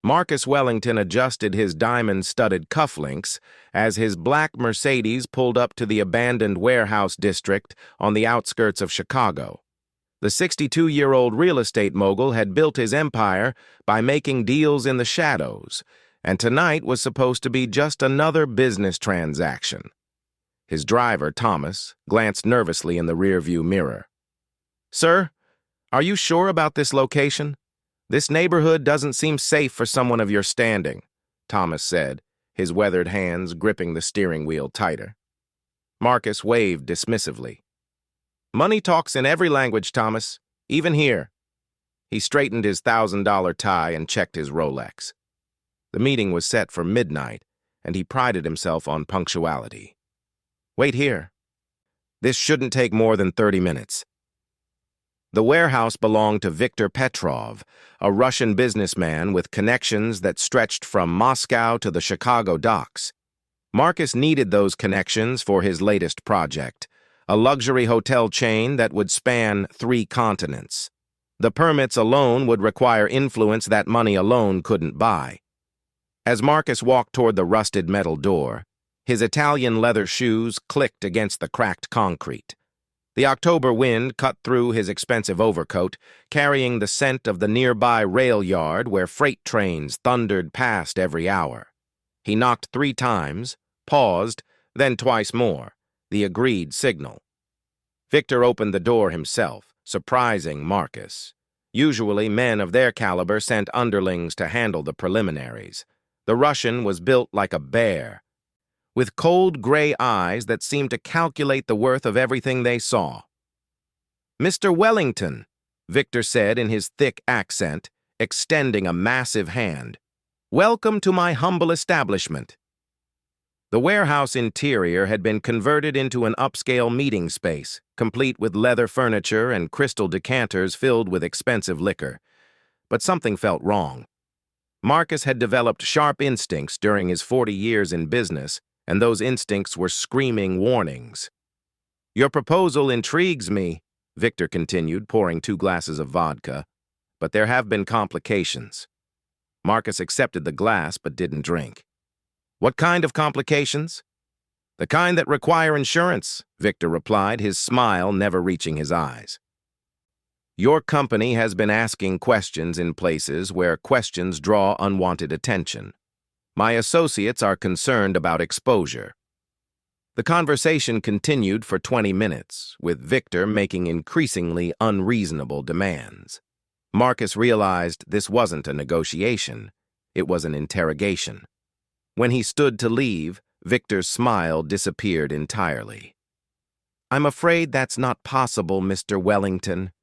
Marcus Wellington adjusted his diamond-studded cufflinks as his black Mercedes pulled up to the abandoned warehouse district on the outskirts of Chicago. The 62-year-old real estate mogul had built his empire by making deals in the shadows, and tonight was supposed to be just another business transaction. His driver, Thomas, glanced nervously in the rearview mirror. "Sir, are you sure about this location? This neighborhood doesn't seem safe for someone of your standing," Thomas said, his weathered hands gripping the steering wheel tighter. Marcus waved dismissively. "Money talks in every language, Thomas, even here." He straightened his $1,000 tie and checked his Rolex. The meeting was set for midnight, and he prided himself on punctuality. "Wait here. This shouldn't take more than 30 minutes. The warehouse belonged to Viktor Petrov, a Russian businessman with connections that stretched from Moscow to the Chicago docks. Marcus needed those connections for his latest project, a luxury hotel chain that would span 3 continents. The permits alone would require influence that money alone couldn't buy. As Marcus walked toward the rusted metal door, his Italian leather shoes clicked against the cracked concrete. The October wind cut through his expensive overcoat, carrying the scent of the nearby rail yard where freight trains thundered past every hour. He knocked 3 times, paused, then twice more, the agreed signal. Victor opened the door himself, surprising Marcus. Usually, men of their caliber sent underlings to handle the preliminaries. The Russian was built like a bear, with cold gray eyes that seemed to calculate the worth of everything they saw. "Mr. Wellington," Victor said in his thick accent, extending a massive hand. "Welcome to my humble establishment." The warehouse interior had been converted into an upscale meeting space, complete with leather furniture and crystal decanters filled with expensive liquor. But something felt wrong. Marcus had developed sharp instincts during his 40 years in business, and those instincts were screaming warnings. "Your proposal intrigues me," Victor continued, pouring 2 glasses of vodka, "but there have been complications." Marcus accepted the glass but didn't drink. "What kind of complications?" "The kind that require insurance," Victor replied, his smile never reaching his eyes. "Your company has been asking questions in places where questions draw unwanted attention. My associates are concerned about exposure." The conversation continued for 20 minutes, with Victor making increasingly unreasonable demands. Marcus realized this wasn't a negotiation, it was an interrogation. When he stood to leave, Victor's smile disappeared entirely. "I'm afraid that's not possible, Mr. Wellington.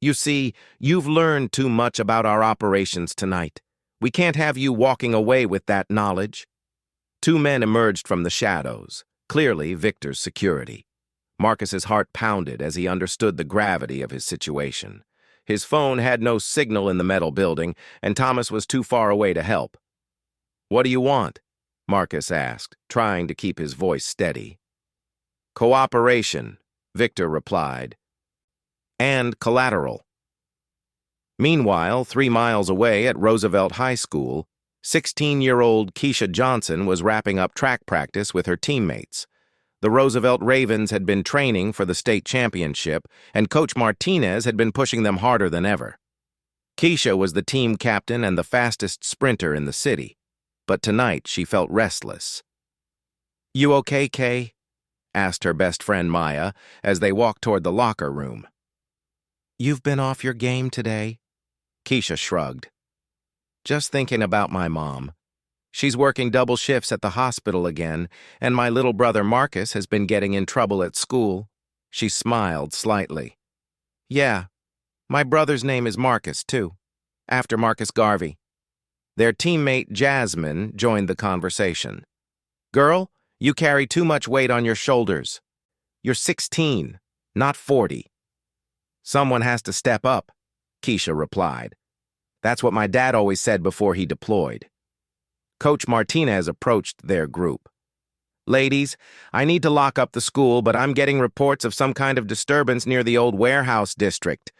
You see, you've learned too much about our operations tonight. We can't have you walking away with that knowledge." 2 men emerged from the shadows, clearly Victor's security. Marcus's heart pounded as he understood the gravity of his situation. His phone had no signal in the metal building, and Thomas was too far away to help. "What do you want?" Marcus asked, trying to keep his voice steady. "Cooperation," Victor replied, "and collateral." Meanwhile, 3 miles away at Roosevelt High School, 16-year-old Keisha Johnson was wrapping up track practice with her teammates. The Roosevelt Ravens had been training for the state championship, and Coach Martinez had been pushing them harder than ever. Keisha was the team captain and the fastest sprinter in the city, but tonight she felt restless. "You okay, Kay?" asked her best friend Maya as they walked toward the locker room. "You've been off your game today?" Keisha shrugged. "Just thinking about my mom. She's working double shifts at the hospital again, and my little brother Marcus has been getting in trouble at school." She smiled slightly. "Yeah, my brother's name is Marcus, too, after Marcus Garvey." Their teammate Jasmine joined the conversation. "Girl, you carry too much weight on your shoulders. You're 16, not 40. "Someone has to step up," Keisha replied. "That's what my dad always said before he deployed." Coach Martinez approached their group. "Ladies, I need to lock up the school, but I'm getting reports of some kind of disturbance near the old warehouse district.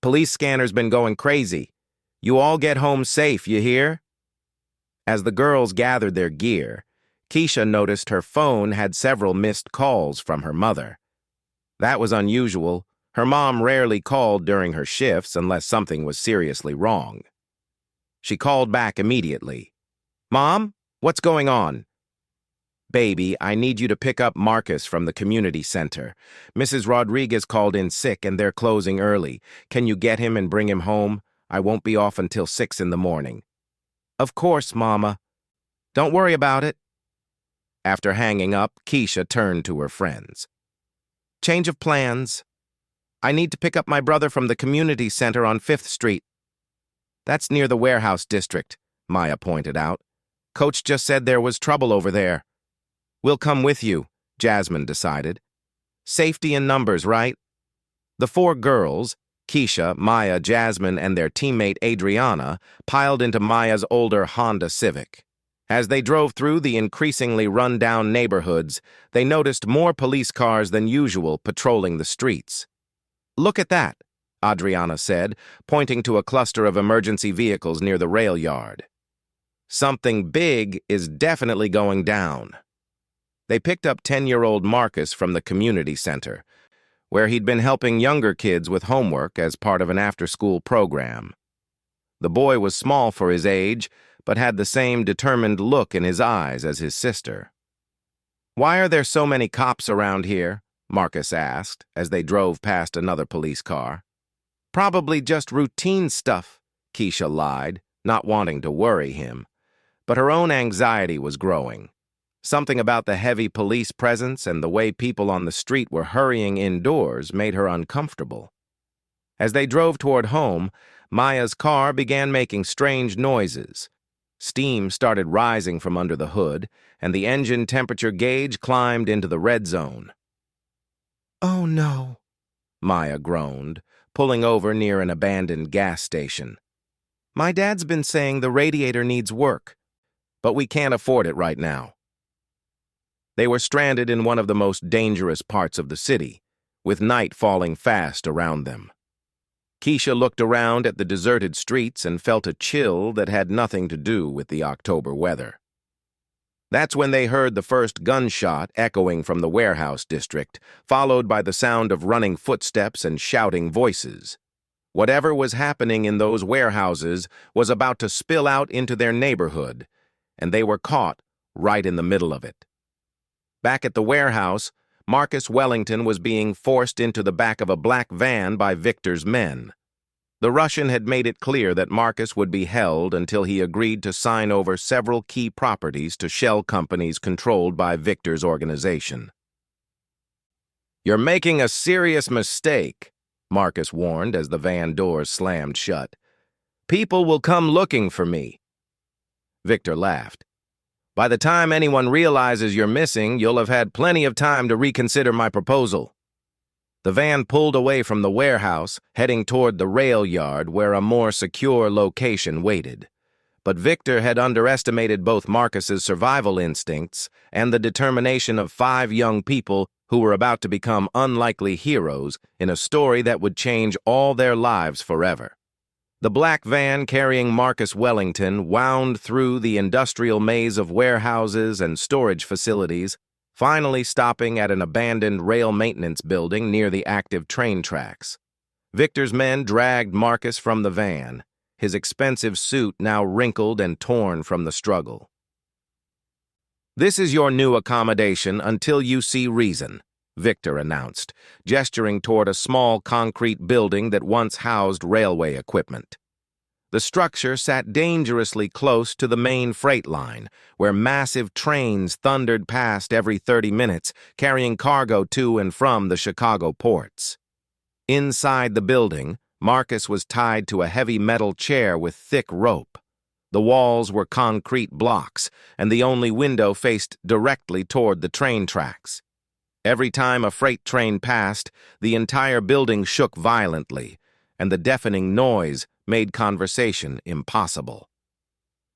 Police scanner's been going crazy. You all get home safe, you hear?" As the girls gathered their gear, Keisha noticed her phone had several missed calls from her mother. That was unusual. Her mom rarely called during her shifts unless something was seriously wrong. She called back immediately. "Mom, what's going on?" "Baby, I need you to pick up Marcus from the community center. Mrs. Rodriguez called in sick and they're closing early. Can you get him and bring him home? I won't be off until 6 in the morning." "Of course, Mama. Don't worry about it." After hanging up, Keisha turned to her friends. "Change of plans. I need to pick up my brother from the community center on 5th Street. That's near the warehouse district," Maya pointed out. "Coach just said there was trouble over there." "We'll come with you," Jasmine decided. "Safety in numbers, right?" The 4 girls, Keisha, Maya, Jasmine, and their teammate Adriana, piled into Maya's older Honda Civic. As they drove through the increasingly run-down neighborhoods, they noticed more police cars than usual patrolling the streets. "Look at that," Adriana said, pointing to a cluster of emergency vehicles near the rail yard. "Something big is definitely going down." They picked up 10-year-old Marcus from the community center, where he'd been helping younger kids with homework as part of an after-school program. The boy was small for his age, but had the same determined look in his eyes as his sister. "Why are there so many cops around here?" Marcus asked as they drove past another police car. "Probably just routine stuff," Keisha lied, not wanting to worry him. But her own anxiety was growing. Something about the heavy police presence and the way people on the street were hurrying indoors made her uncomfortable. As they drove toward home, Maya's car began making strange noises. Steam started rising from under the hood, and the engine temperature gauge climbed into the red zone. "Oh no," Maya groaned, pulling over near an abandoned gas station. "My dad's been saying the radiator needs work, but we can't afford it right now." They were stranded in one of the most dangerous parts of the city, with night falling fast around them. Keisha looked around at the deserted streets and felt a chill that had nothing to do with the October weather. That's when they heard the first gunshot echoing from the warehouse district, followed by the sound of running footsteps and shouting voices. Whatever was happening in those warehouses was about to spill out into their neighborhood, and they were caught right in the middle of it. Back at the warehouse, Marcus Wellington was being forced into the back of a black van by Victor's men. The Russian had made it clear that Marcus would be held until he agreed to sign over several key properties to shell companies controlled by Victor's organization. "You're making a serious mistake," Marcus warned as the van doors slammed shut. "People will come looking for me." Victor laughed. "By the time anyone realizes you're missing, you'll have had plenty of time to reconsider my proposal." The van pulled away from the warehouse, heading toward the rail yard where a more secure location waited. But Victor had underestimated both Marcus's survival instincts and the determination of 5 young people who were about to become unlikely heroes in a story that would change all their lives forever. The black van carrying Marcus Wellington wound through the industrial maze of warehouses and storage facilities, finally stopping at an abandoned rail maintenance building near the active train tracks. Victor's men dragged Marcus from the van, his expensive suit now wrinkled and torn from the struggle. "This is your new accommodation until you see reason," Victor announced, gesturing toward a small concrete building that once housed railway equipment. The structure sat dangerously close to the main freight line, where massive trains thundered past every 30 minutes, carrying cargo to and from the Chicago ports. Inside the building, Marcus was tied to a heavy metal chair with thick rope. The walls were concrete blocks, and the only window faced directly toward the train tracks. Every time a freight train passed, the entire building shook violently, and the deafening noise made conversation impossible.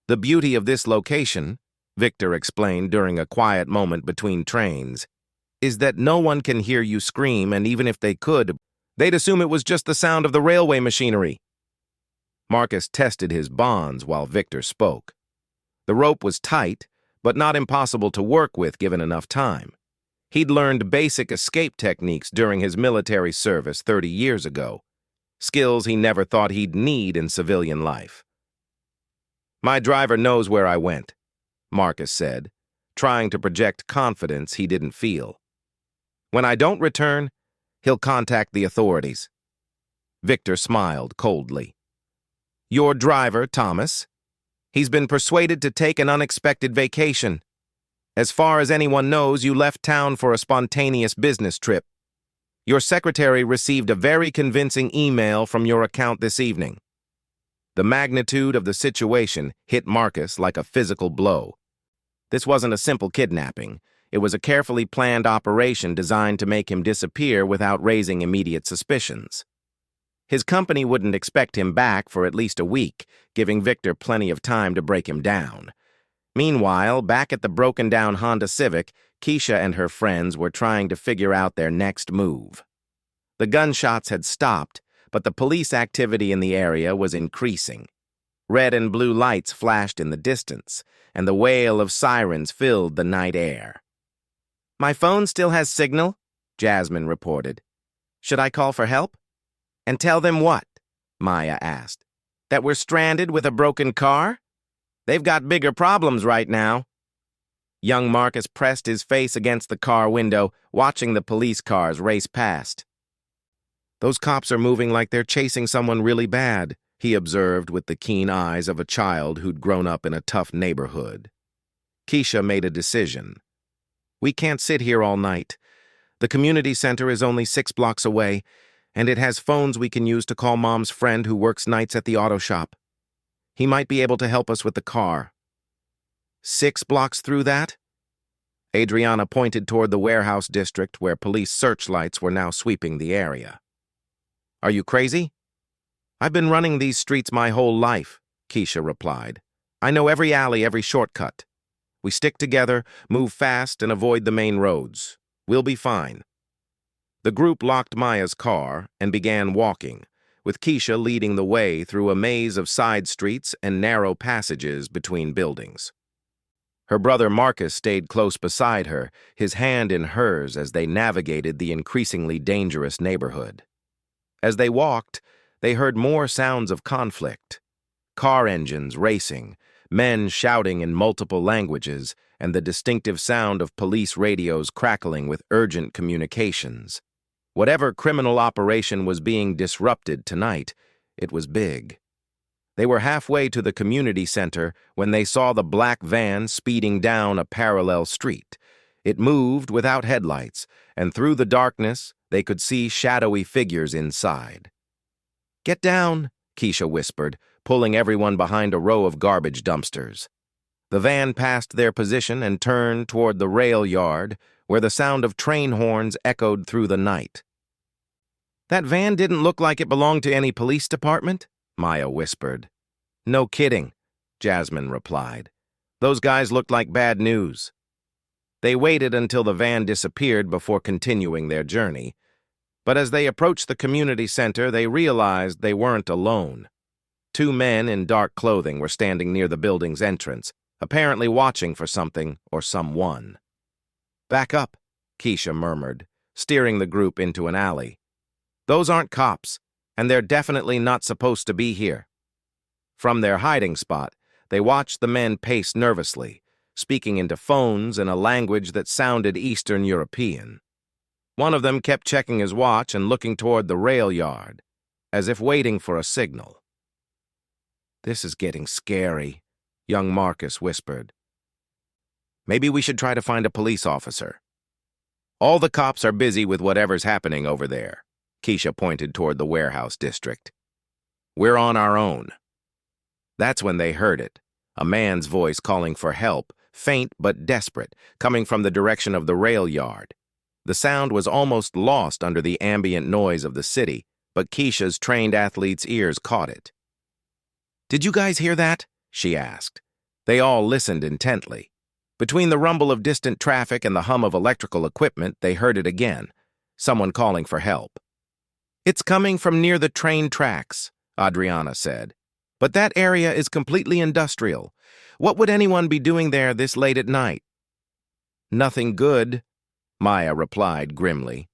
"The beauty of this location," Victor explained during a quiet moment between trains, "is that no one can hear you scream, and even if they could, they'd assume it was just the sound of the railway machinery." Marcus tested his bonds while Victor spoke. The rope was tight, but not impossible to work with given enough time. He'd learned basic escape techniques during his military service 30 years ago, skills he never thought he'd need in civilian life. "My driver knows where I went," Marcus said, trying to project confidence he didn't feel. "When I don't return, he'll contact the authorities." Victor smiled coldly. "Your driver, Thomas? He's been persuaded to take an unexpected vacation. As far as anyone knows, you left town for a spontaneous business trip. Your secretary received a very convincing email from your account this evening." The magnitude of the situation hit Marcus like a physical blow. This wasn't a simple kidnapping. It was a carefully planned operation designed to make him disappear without raising immediate suspicions. His company wouldn't expect him back for at least a week, giving Victor plenty of time to break him down. Meanwhile, back at the broken-down Honda Civic, Keisha and her friends were trying to figure out their next move. The gunshots had stopped, but the police activity in the area was increasing. Red and blue lights flashed in the distance, and the wail of sirens filled the night air. "My phone still has signal," Jasmine reported. "Should I call for help?" "And tell them what?" Maya asked. "That we're stranded with a broken car? They've got bigger problems right now." Young Marcus pressed his face against the car window, watching the police cars race past. "Those cops are moving like they're chasing someone really bad," he observed with the keen eyes of a child who'd grown up in a tough neighborhood. Keisha made a decision. "We can't sit here all night. The community center is only 6 blocks away, and it has phones we can use to call Mom's friend who works nights at the auto shop. He might be able to help us with the car." 6 blocks through that? Adriana pointed toward the warehouse district where police searchlights were now sweeping the area. "Are you crazy?" "I've been running these streets my whole life," Keisha replied. "I know every alley, every shortcut. We stick together, move fast, and avoid the main roads. We'll be fine." The group locked Maya's car and began walking, with Keisha leading the way through a maze of side streets and narrow passages between buildings. Her brother Marcus stayed close beside her, his hand in hers as they navigated the increasingly dangerous neighborhood. As they walked, they heard more sounds of conflict. Car engines racing, men shouting in multiple languages, and the distinctive sound of police radios crackling with urgent communications. Whatever criminal operation was being disrupted tonight, it was big. They were halfway to the community center when they saw the black van speeding down a parallel street. It moved without headlights, and through the darkness, they could see shadowy figures inside. "Get down," Keisha whispered, pulling everyone behind a row of garbage dumpsters. The van passed their position and turned toward the rail yard, where the sound of train horns echoed through the night. "That van didn't look like it belonged to any police department," Maya whispered. "No kidding," Jasmine replied. "Those guys looked like bad news." They waited until the van disappeared before continuing their journey. But as they approached the community center, they realized they weren't alone. 2 men in dark clothing were standing near the building's entrance, apparently watching for something or someone. "Back up," Keisha murmured, steering the group into an alley. "Those aren't cops, and they're definitely not supposed to be here." From their hiding spot, they watched the men pace nervously, speaking into phones in a language that sounded Eastern European. One of them kept checking his watch and looking toward the rail yard, as if waiting for a signal. "This is getting scary," young Marcus whispered. "Maybe we should try to find a police officer." "All the cops are busy with whatever's happening over there," Keisha pointed toward the warehouse district. "We're on our own." That's when they heard it, a man's voice calling for help, faint but desperate, coming from the direction of the rail yard. The sound was almost lost under the ambient noise of the city, but Keisha's trained athlete's ears caught it. "Did you guys hear that?" she asked. They all listened intently. Between the rumble of distant traffic and the hum of electrical equipment, they heard it again, someone calling for help. "It's coming from near the train tracks," Adriana said. But that area is completely industrial. What would anyone be doing there this late at night? Nothing good, Maya replied grimly.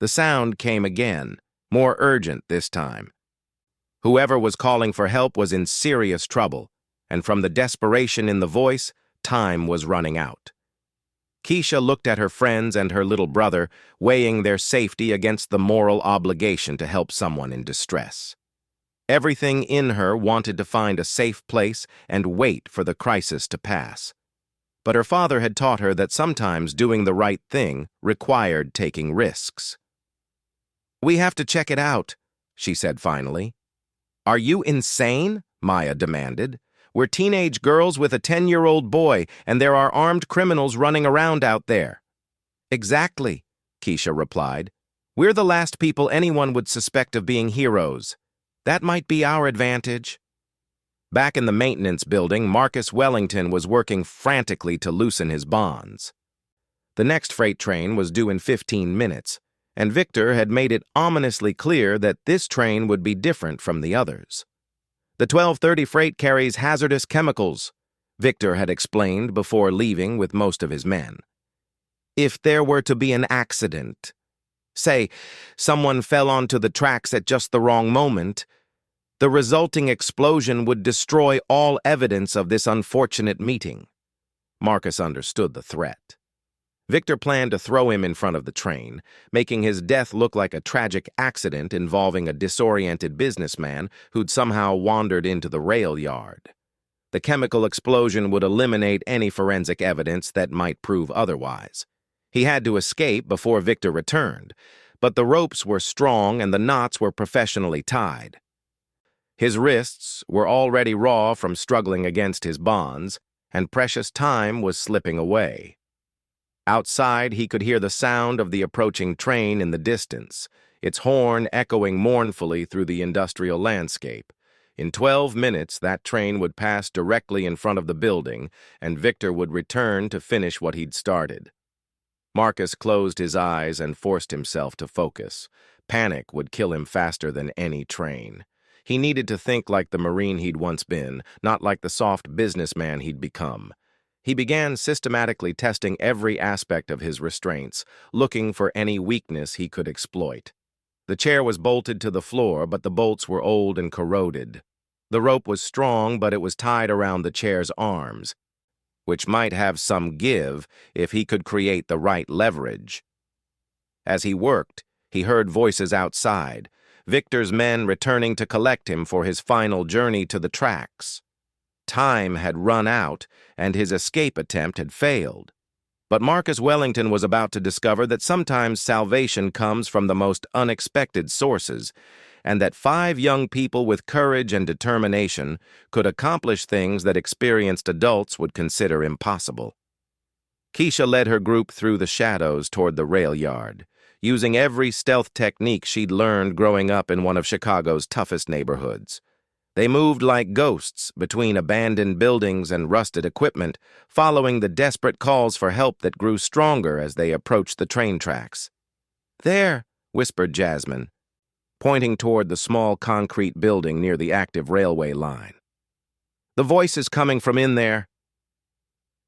The sound came again, more urgent this time. Whoever was calling for help was in serious trouble, and from the desperation in the voice, time was running out. Keisha looked at her friends and her little brother, weighing their safety against the moral obligation to help someone in distress. Everything in her wanted to find a safe place and wait for the crisis to pass. But her father had taught her that sometimes doing the right thing required taking risks. "We have to check it out," she said finally. "Are you insane?" Maya demanded. "We're teenage girls with a 10-year-old boy, and there are armed criminals running around out there." "Exactly," Keisha replied. "We're the last people anyone would suspect of being heroes. That might be our advantage." Back in the maintenance building, Marcus Wellington was working frantically to loosen his bonds. The next freight train was due in 15 minutes, and Victor had made it ominously clear that this train would be different from the others. "The 12:30 freight carries hazardous chemicals," Victor had explained before leaving with most of his men. "If there were to be an accident, say, someone fell onto the tracks at just the wrong moment, the resulting explosion would destroy all evidence of this unfortunate meeting." Marcus understood the threat. Victor planned to throw him in front of the train, making his death look like a tragic accident involving a disoriented businessman who'd somehow wandered into the rail yard. The chemical explosion would eliminate any forensic evidence that might prove otherwise. He had to escape before Victor returned, but the ropes were strong and the knots were professionally tied. His wrists were already raw from struggling against his bonds, and precious time was slipping away. Outside, he could hear the sound of the approaching train in the distance, its horn echoing mournfully through the industrial landscape. In 12 minutes, that train would pass directly in front of the building, and Victor would return to finish what he'd started. Marcus closed his eyes and forced himself to focus. Panic would kill him faster than any train. He needed to think like the Marine he'd once been, not like the soft businessman he'd become. He began systematically testing every aspect of his restraints, looking for any weakness he could exploit. The chair was bolted to the floor, but the bolts were old and corroded. The rope was strong, but it was tied around the chair's arms, which might have some give if he could create the right leverage. As he worked, he heard voices outside, Victor's men returning to collect him for his final journey to the tracks. Time had run out, and his escape attempt had failed. But Marcus Wellington was about to discover that sometimes salvation comes from the most unexpected sources, and that 5 young people with courage and determination could accomplish things that experienced adults would consider impossible. Keisha led her group through the shadows toward the rail yard, using every stealth technique she'd learned growing up in one of Chicago's toughest neighborhoods. They moved like ghosts between abandoned buildings and rusted equipment, following the desperate calls for help that grew stronger as they approached the train tracks. "There," whispered Jasmine, pointing toward the small concrete building near the active railway line. "The voice is coming from in there."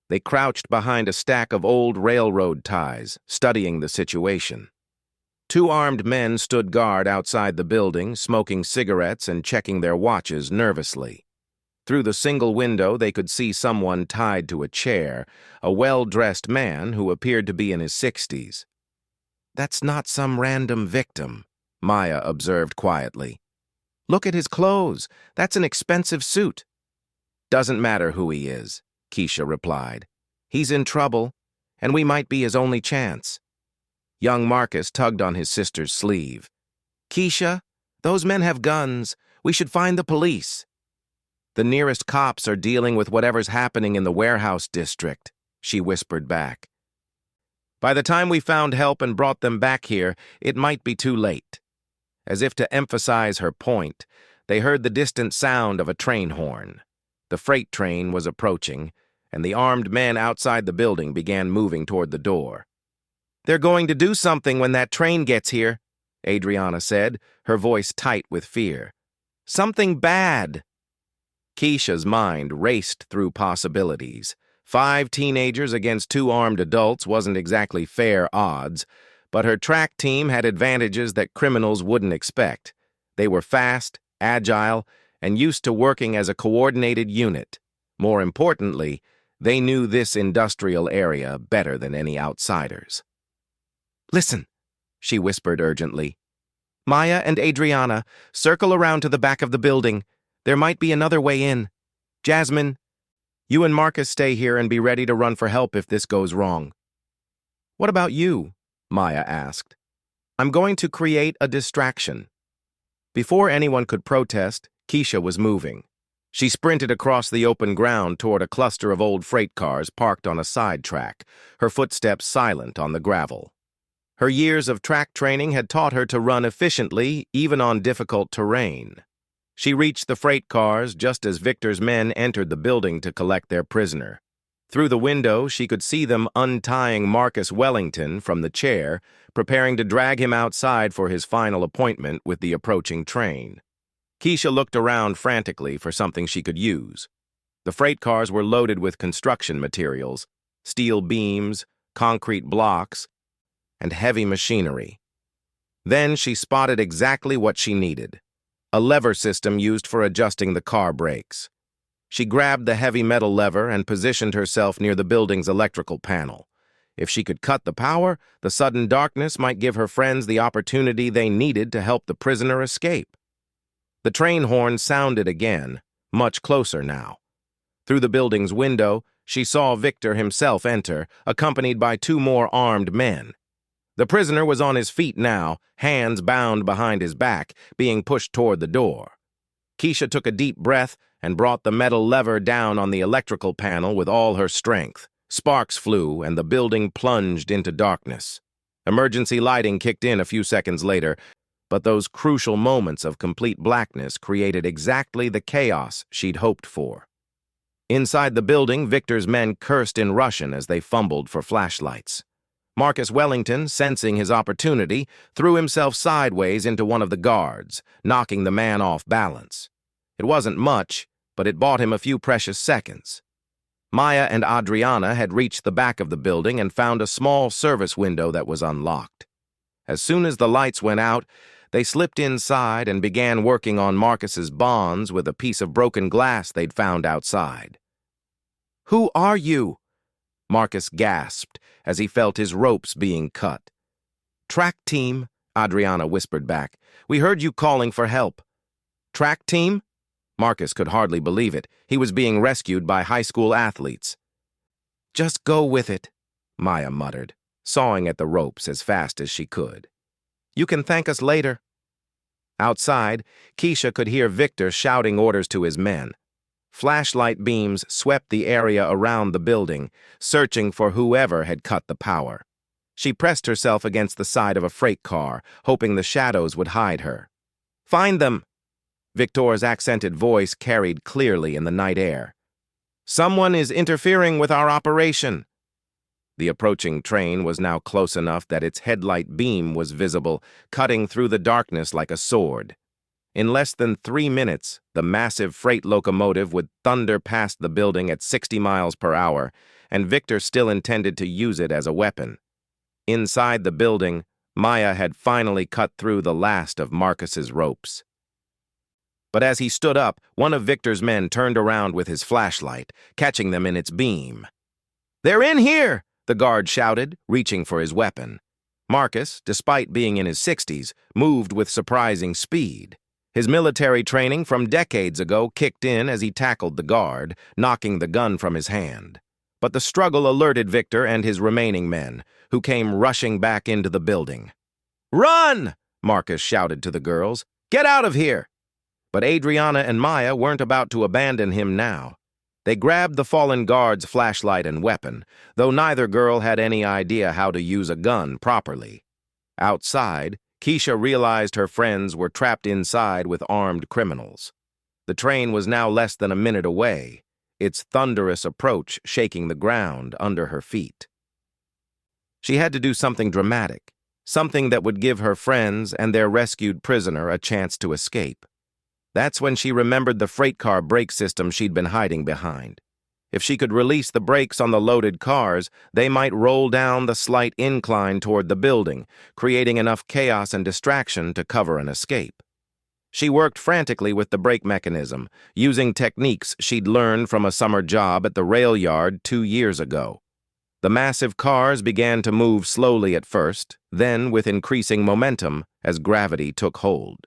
They crouched behind a stack of old railroad ties, studying the situation. 2 armed men stood guard outside the building, smoking cigarettes and checking their watches nervously. Through the single window, they could see someone tied to a chair, a well-dressed man who appeared to be in his 60s. "That's not some random victim," Maya observed quietly. "Look at his clothes. That's an expensive suit." "Doesn't matter who he is," Keisha replied. "He's in trouble, and we might be his only chance." Young Marcus tugged on his sister's sleeve. "Keisha, those men have guns. We should find the police." "The nearest cops are dealing with whatever's happening in the warehouse district," she whispered back. "By the time we found help and brought them back here, it might be too late." As if to emphasize her point, they heard the distant sound of a train horn. The freight train was approaching, and the armed men outside the building began moving toward the door. "They're going to do something when that train gets here," Adriana said, her voice tight with fear. "Something bad." Keisha's mind raced through possibilities. 5 teenagers against 2 armed adults wasn't exactly fair odds, but her track team had advantages that criminals wouldn't expect. They were fast, agile, and used to working as a coordinated unit. More importantly, they knew this industrial area better than any outsiders. "Listen," she whispered urgently. "Maya and Adriana, circle around to the back of the building. There might be another way in. Jasmine, you and Marcus stay here and be ready to run for help if this goes wrong." "What about you?" Maya asked. "I'm going to create a distraction." Before anyone could protest, Keisha was moving. She sprinted across the open ground toward a cluster of old freight cars parked on a side track, her footsteps silent on the gravel. Her years of track training had taught her to run efficiently, even on difficult terrain. She reached the freight cars just as Victor's men entered the building to collect their prisoner. Through the window, she could see them untying Marcus Wellington from the chair, preparing to drag him outside for his final appointment with the approaching train. Keisha looked around frantically for something she could use. The freight cars were loaded with construction materials, steel beams, concrete blocks, and heavy machinery. Then she spotted exactly what she needed: a lever system used for adjusting the car brakes. She grabbed the heavy metal lever and positioned herself near the building's electrical panel. If she could cut the power, the sudden darkness might give her friends the opportunity they needed to help the prisoner escape. The train horn sounded again, much closer now. Through the building's window, she saw Victor himself enter, accompanied by 2 more armed men. The prisoner was on his feet now, hands bound behind his back, being pushed toward the door. Keisha took a deep breath and brought the metal lever down on the electrical panel with all her strength. Sparks flew, and the building plunged into darkness. Emergency lighting kicked in a few seconds later, but those crucial moments of complete blackness created exactly the chaos she'd hoped for. Inside the building, Victor's men cursed in Russian as they fumbled for flashlights. Marcus Wellington, sensing his opportunity, threw himself sideways into one of the guards, knocking the man off balance. It wasn't much, but it bought him a few precious seconds. Maya and Adriana had reached the back of the building and found a small service window that was unlocked. As soon as the lights went out, they slipped inside and began working on Marcus's bonds with a piece of broken glass they'd found outside. "Who are you?" Marcus gasped as he felt his ropes being cut. "Track team," Adriana whispered back. "We heard you calling for help." "Track team?" Marcus could hardly believe it. He was being rescued by high school athletes. "Just go with it," Maya muttered, sawing at the ropes as fast as she could. "You can thank us later." Outside, Keisha could hear Victor shouting orders to his men. Flashlight beams swept the area around the building, searching for whoever had cut the power. She pressed herself against the side of a freight car, hoping the shadows would hide her. "Find them!" Victor's accented voice carried clearly in the night air. "Someone is interfering with our operation." The approaching train was now close enough that its headlight beam was visible, cutting through the darkness like a sword. In less than 3 minutes, the massive freight locomotive would thunder past the building at 60 miles per hour, and Victor still intended to use it as a weapon. Inside the building, Maya had finally cut through the last of Marcus's ropes. But as he stood up, one of Victor's men turned around with his flashlight, catching them in its beam. "They're in here!" the guard shouted, reaching for his weapon. Marcus, despite being in his 60s, moved with surprising speed. His military training from decades ago kicked in as he tackled the guard, knocking the gun from his hand. But the struggle alerted Victor and his remaining men, who came rushing back into the building. "Run!" Marcus shouted to the girls. "Get out of here!" But Adriana and Maya weren't about to abandon him now. They grabbed the fallen guard's flashlight and weapon, though neither girl had any idea how to use a gun properly. Outside, Keisha realized her friends were trapped inside with armed criminals. The train was now less than a minute away, its thunderous approach shaking the ground under her feet. She had to do something dramatic, something that would give her friends and their rescued prisoner a chance to escape. That's when she remembered the freight car brake system she'd been hiding behind. If she could release the brakes on the loaded cars, they might roll down the slight incline toward the building, creating enough chaos and distraction to cover an escape. She worked frantically with the brake mechanism, using techniques she'd learned from a summer job at the rail yard 2 years ago. The massive cars began to move slowly at first, then with increasing momentum as gravity took hold.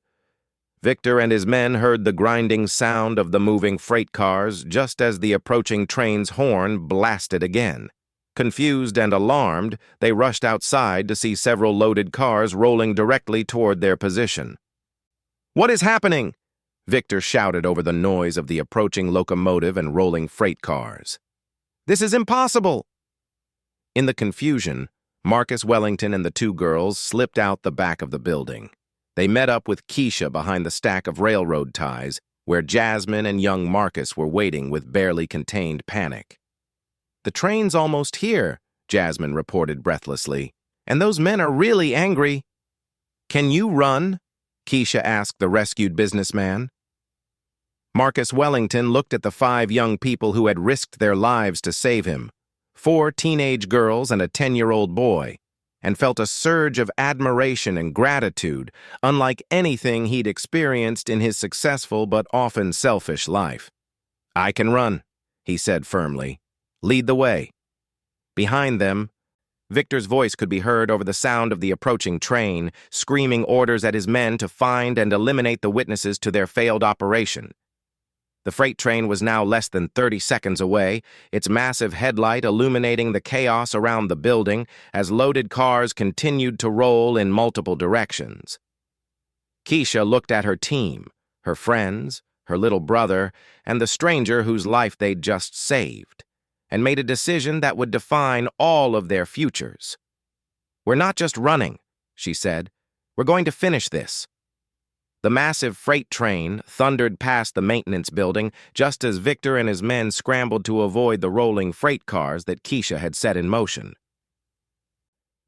Victor and his men heard the grinding sound of the moving freight cars just as the approaching train's horn blasted again. Confused and alarmed, they rushed outside to see several loaded cars rolling directly toward their position. "What is happening?" Victor shouted over the noise of the approaching locomotive and rolling freight cars. "This is impossible!" In the confusion, Marcus Wellington and the 2 girls slipped out the back of the building. They met up with Keisha behind the stack of railroad ties, where Jasmine and young Marcus were waiting with barely contained panic. "The train's almost here," Jasmine reported breathlessly, "and those men are really angry." "Can you run?" Keisha asked the rescued businessman. Marcus Wellington looked at the 5 young people who had risked their lives to save him, 4 teenage girls and a 10-year-old boy, and felt a surge of admiration and gratitude, unlike anything he'd experienced in his successful but often selfish life. "I can run," he said firmly. "Lead the way." Behind them, Victor's voice could be heard over the sound of the approaching train, screaming orders at his men to find and eliminate the witnesses to their failed operation. The freight train was now less than 30 seconds away, its massive headlight illuminating the chaos around the building as loaded cars continued to roll in multiple directions. Keisha looked at her team, her friends, her little brother, and the stranger whose life they'd just saved, and made a decision that would define all of their futures. "We're not just running," she said. "We're going to finish this." The massive freight train thundered past the maintenance building just as Victor and his men scrambled to avoid the rolling freight cars that Keisha had set in motion.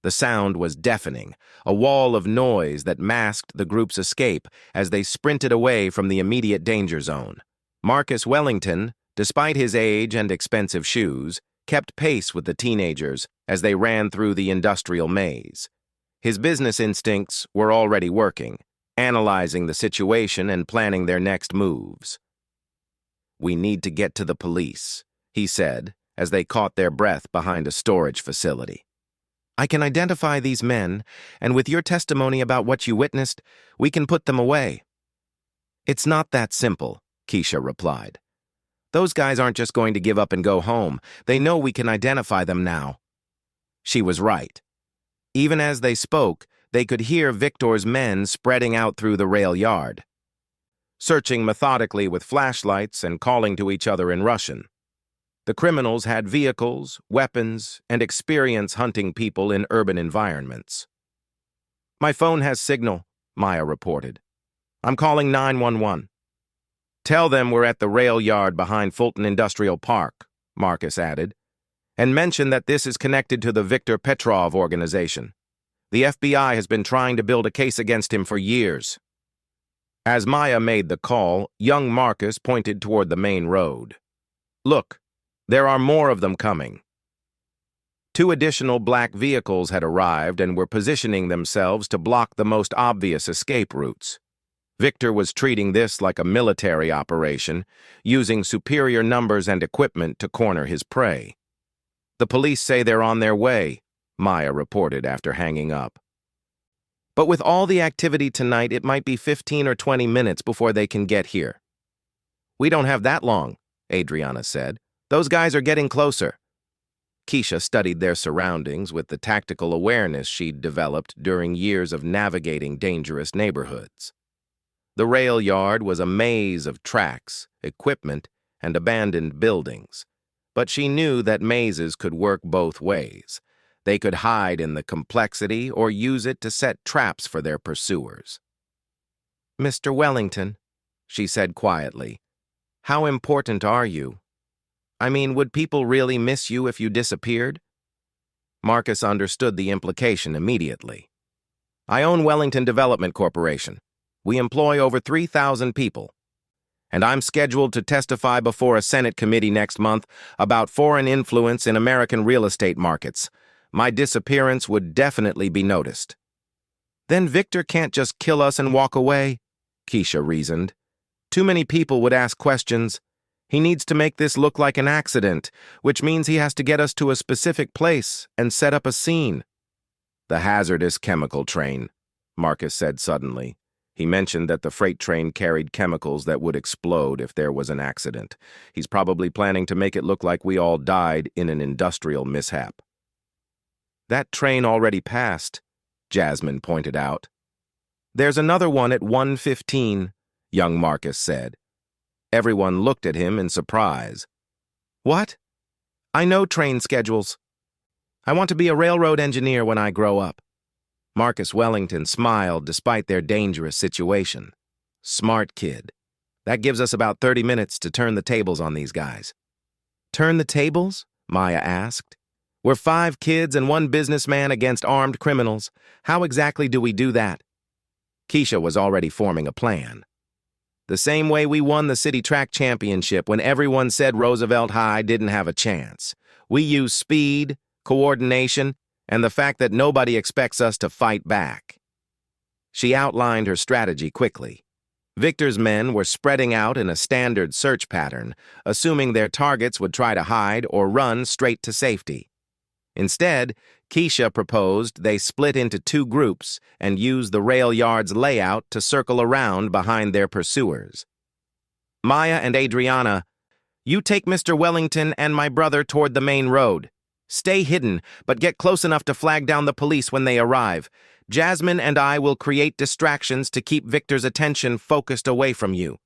The sound was deafening, a wall of noise that masked the group's escape as they sprinted away from the immediate danger zone. Marcus Wellington, despite his age and expensive shoes, kept pace with the teenagers as they ran through the industrial maze. His business instincts were already working, analyzing the situation and planning their next moves. "We need to get to the police," he said, as they caught their breath behind a storage facility. "I can identify these men, and with your testimony about what you witnessed, we can put them away." "It's not that simple," Keisha replied. "Those guys aren't just going to give up and go home. They know we can identify them now." She was right. Even as they spoke, they could hear Victor's men spreading out through the rail yard, searching methodically with flashlights and calling to each other in Russian. The criminals had vehicles, weapons, and experience hunting people in urban environments. "My phone has signal," Maya reported. "I'm calling 911. "Tell them we're at the rail yard behind Fulton Industrial Park," Marcus added, "and mention that this is connected to the Viktor Petrov organization. The FBI has been trying to build a case against him for years." As Maya made the call, young Marcus pointed toward the main road. "Look, there are more of them coming." 2 additional black vehicles had arrived and were positioning themselves to block the most obvious escape routes. Victor was treating this like a military operation, using superior numbers and equipment to corner his prey. "The police say they're on their way," Maya reported after hanging up. "But with all the activity tonight, it might be 15 or 20 minutes before they can get here." "We don't have that long," Adriana said. "Those guys are getting closer." Keisha studied their surroundings with the tactical awareness she'd developed during years of navigating dangerous neighborhoods. The rail yard was a maze of tracks, equipment, and abandoned buildings, but she knew that mazes could work both ways. They could hide in the complexity or use it to set traps for their pursuers. "Mr. Wellington," she said quietly, "how important are you? I mean, would people really miss you if you disappeared?" Marcus understood the implication immediately. "I own Wellington Development Corporation. We employ over 3,000 people. and I'm scheduled to testify before a Senate committee next month about foreign influence in American real estate markets. My disappearance would definitely be noticed." "Then Victor can't just kill us and walk away," Keisha reasoned. "Too many people would ask questions. He needs to make this look like an accident, which means he has to get us to a specific place and set up a scene." "The hazardous chemical train," Marcus said suddenly. He mentioned that the freight train carried chemicals that would explode if there was an accident. He's probably planning to make it look like we all died in an industrial mishap. "That train already passed," Jasmine pointed out. "There's another one at 1:15, young Marcus said. Everyone looked at him in surprise. "What? I know train schedules. I want to be a railroad engineer when I grow up." Marcus Wellington smiled despite their dangerous situation. "Smart kid. That gives us about 30 minutes to turn the tables on these guys." "Turn the tables?" Maya asked. "We're 5 kids and 1 businessman against armed criminals. How exactly do we do that?" Keisha was already forming a plan. "The same way we won the city track championship when everyone said Roosevelt High didn't have a chance. We use speed, coordination, and the fact that nobody expects us to fight back." She outlined her strategy quickly. Victor's men were spreading out in a standard search pattern, assuming their targets would try to hide or run straight to safety. Instead, Keisha proposed they split into 2 groups and use the rail yard's layout to circle around behind their pursuers. "Maya and Adriana, you take Mr. Wellington and my brother toward the main road. Stay hidden, but get close enough to flag down the police when they arrive. Jasmine and I will create distractions to keep Victor's attention focused away from you."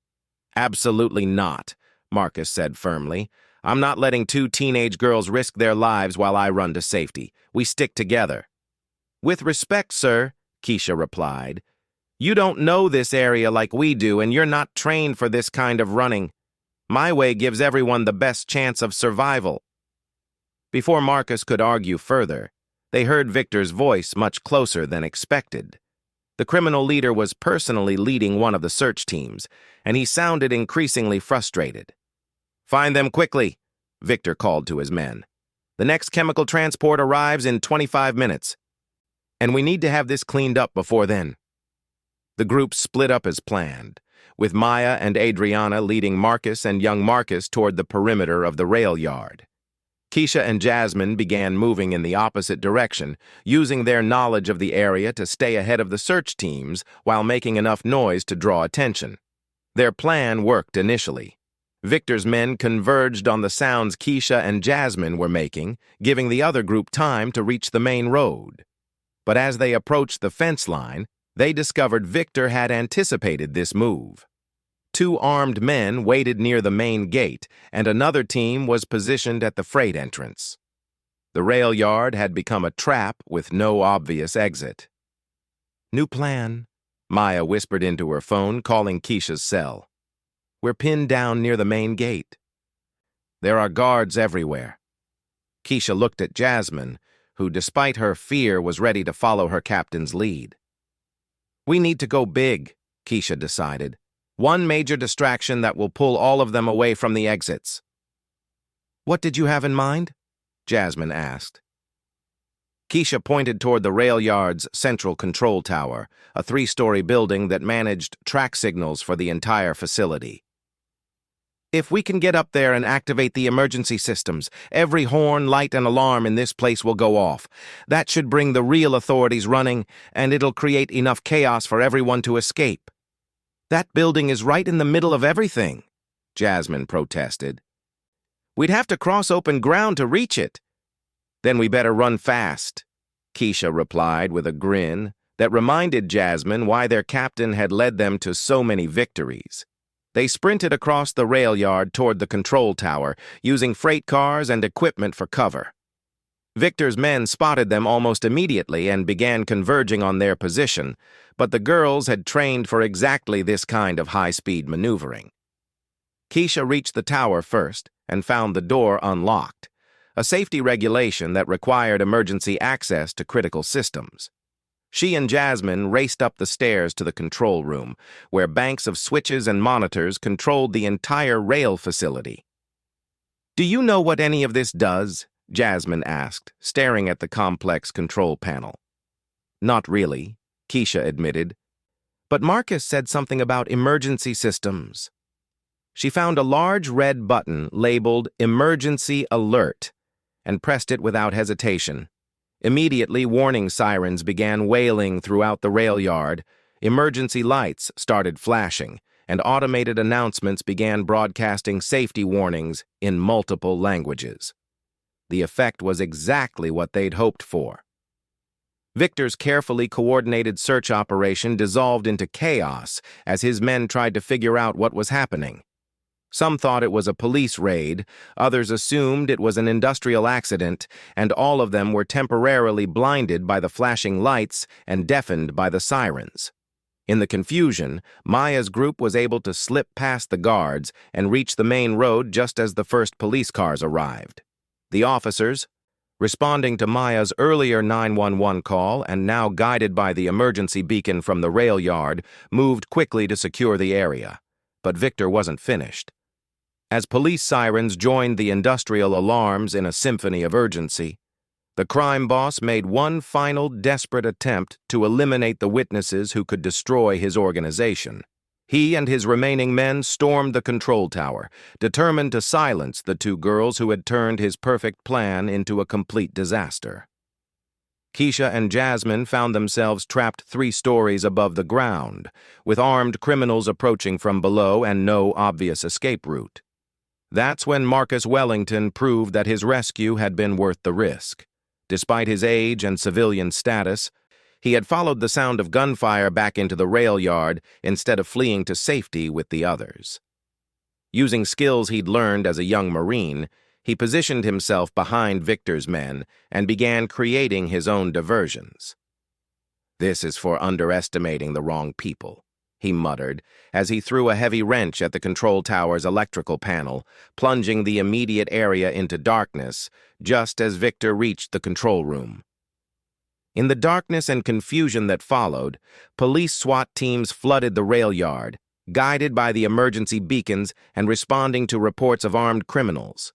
"Absolutely not," Marcus said firmly. "I'm not letting 2 teenage girls risk their lives while I run to safety. We stick together." "With respect, sir," Keisha replied, "you don't know this area like we do, and you're not trained for this kind of running. My way gives everyone the best chance of survival." Before Marcus could argue further, they heard Victor's voice much closer than expected. The criminal leader was personally leading one of the search teams, and he sounded increasingly frustrated. "Find them quickly," Victor called to his men. "The next chemical transport arrives in 25 minutes, and we need to have this cleaned up before then." The group split up as planned, with Maya and Adriana leading Marcus and young Marcus toward the perimeter of the rail yard. Keisha and Jasmine began moving in the opposite direction, using their knowledge of the area to stay ahead of the search teams while making enough noise to draw attention. Their plan worked initially. Victor's men converged on the sounds Keisha and Jasmine were making, giving the other group time to reach the main road. But as they approached the fence line, they discovered Victor had anticipated this move. 2 armed men waited near the main gate, and another team was positioned at the freight entrance. The rail yard had become a trap with no obvious exit. "New plan," Maya whispered into her phone, calling Keisha's cell. "We're pinned down near the main gate. There are guards everywhere." Keisha looked at Jasmine, who, despite her fear, was ready to follow her captain's lead. "We need to go big," Keisha decided. "One major distraction that will pull all of them away from the exits." "What did you have in mind?" Jasmine asked. Keisha pointed toward the rail yard's central control tower, a 3-story building that managed track signals for the entire facility. "If we can get up there and activate the emergency systems, every horn, light, and alarm in this place will go off. That should bring the real authorities running, and it'll create enough chaos for everyone to escape." "That building is right in the middle of everything," Jasmine protested. "We'd have to cross open ground to reach it." "Then we better run fast," Keisha replied with a grin that reminded Jasmine why their captain had led them to so many victories. They sprinted across the rail yard toward the control tower, using freight cars and equipment for cover. Victor's men spotted them almost immediately and began converging on their position, but the girls had trained for exactly this kind of high-speed maneuvering. Keisha reached the tower first and found the door unlocked, a safety regulation that required emergency access to critical systems. She and Jasmine raced up the stairs to the control room, where banks of switches and monitors controlled the entire rail facility. "Do you know what any of this does?" Jasmine asked, staring at the complex control panel. "Not really," Keisha admitted. "But Marcus said something about emergency systems." She found a large red button labeled Emergency Alert and pressed it without hesitation. Immediately, warning sirens began wailing throughout the rail yard, emergency lights started flashing, and automated announcements began broadcasting safety warnings in multiple languages. The effect was exactly what they'd hoped for. Victor's carefully coordinated search operation dissolved into chaos as his men tried to figure out what was happening. Some thought it was a police raid, others assumed it was an industrial accident, and all of them were temporarily blinded by the flashing lights and deafened by the sirens. In the confusion, Maya's group was able to slip past the guards and reach the main road just as the first police cars arrived. The officers, responding to Maya's earlier 911 call and now guided by the emergency beacon from the rail yard, moved quickly to secure the area. But Victor wasn't finished. As police sirens joined the industrial alarms in a symphony of urgency, the crime boss made one final desperate attempt to eliminate the witnesses who could destroy his organization. He and his remaining men stormed the control tower, determined to silence the two girls who had turned his perfect plan into a complete disaster. Keisha and Jasmine found themselves trapped 3 stories above the ground, with armed criminals approaching from below and no obvious escape route. That's when Marcus Wellington proved that his rescue had been worth the risk. Despite his age and civilian status, he had followed the sound of gunfire back into the rail yard instead of fleeing to safety with the others. Using skills he'd learned as a young Marine, he positioned himself behind Victor's men and began creating his own diversions. "This is for underestimating the wrong people," he muttered as he threw a heavy wrench at the control tower's electrical panel, plunging the immediate area into darkness just as Victor reached the control room. In the darkness and confusion that followed, police SWAT teams flooded the rail yard, guided by the emergency beacons and responding to reports of armed criminals.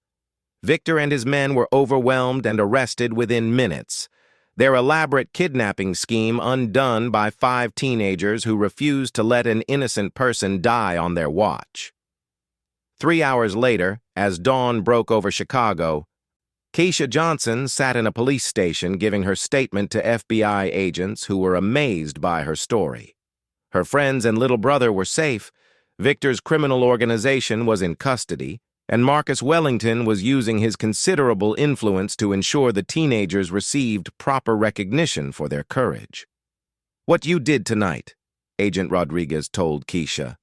Victor and his men were overwhelmed and arrested within minutes, their elaborate kidnapping scheme undone by 5 teenagers who refused to let an innocent person die on their watch. 3 hours later, as dawn broke over Chicago, Keisha Johnson sat in a police station giving her statement to FBI agents who were amazed by her story. Her friends and little brother were safe, Victor's criminal organization was in custody, and Marcus Wellington was using his considerable influence to ensure the teenagers received proper recognition for their courage. "What you did tonight," Agent Rodriguez told Keisha,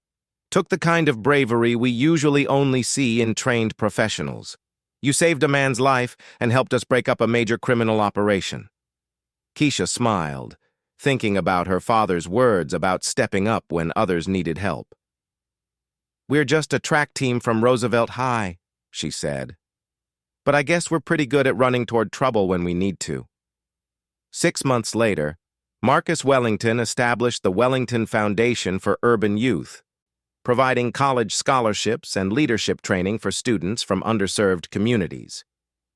"took the kind of bravery we usually only see in trained professionals. You saved a man's life and helped us break up a major criminal operation." Keisha smiled, thinking about her father's words about stepping up when others needed help. "We're just a track team from Roosevelt High," she said. "But I guess we're pretty good at running toward trouble when we need to." 6 months later, Marcus Wellington established the Wellington Foundation for Urban Youth, providing college scholarships and leadership training for students from underserved communities.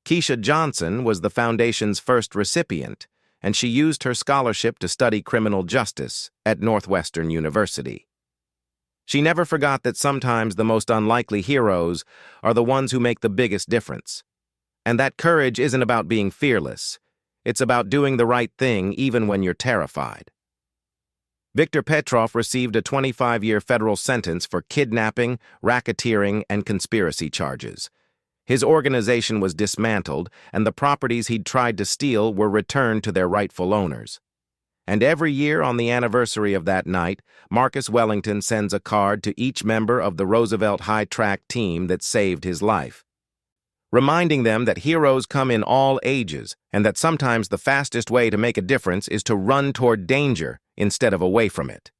Keisha Johnson was the foundation's first recipient, and she used her scholarship to study criminal justice at Northwestern University. She never forgot that sometimes the most unlikely heroes are the ones who make the biggest difference. And that courage isn't about being fearless. It's about doing the right thing even when you're terrified. Victor Petrov received a 25-year federal sentence for kidnapping, racketeering, and conspiracy charges. His organization was dismantled, and the properties he'd tried to steal were returned to their rightful owners. And every year on the anniversary of that night, Marcus Wellington sends a card to each member of the Roosevelt High track team that saved his life, reminding them that heroes come in all ages and that sometimes the fastest way to make a difference is to run toward danger instead of away from it.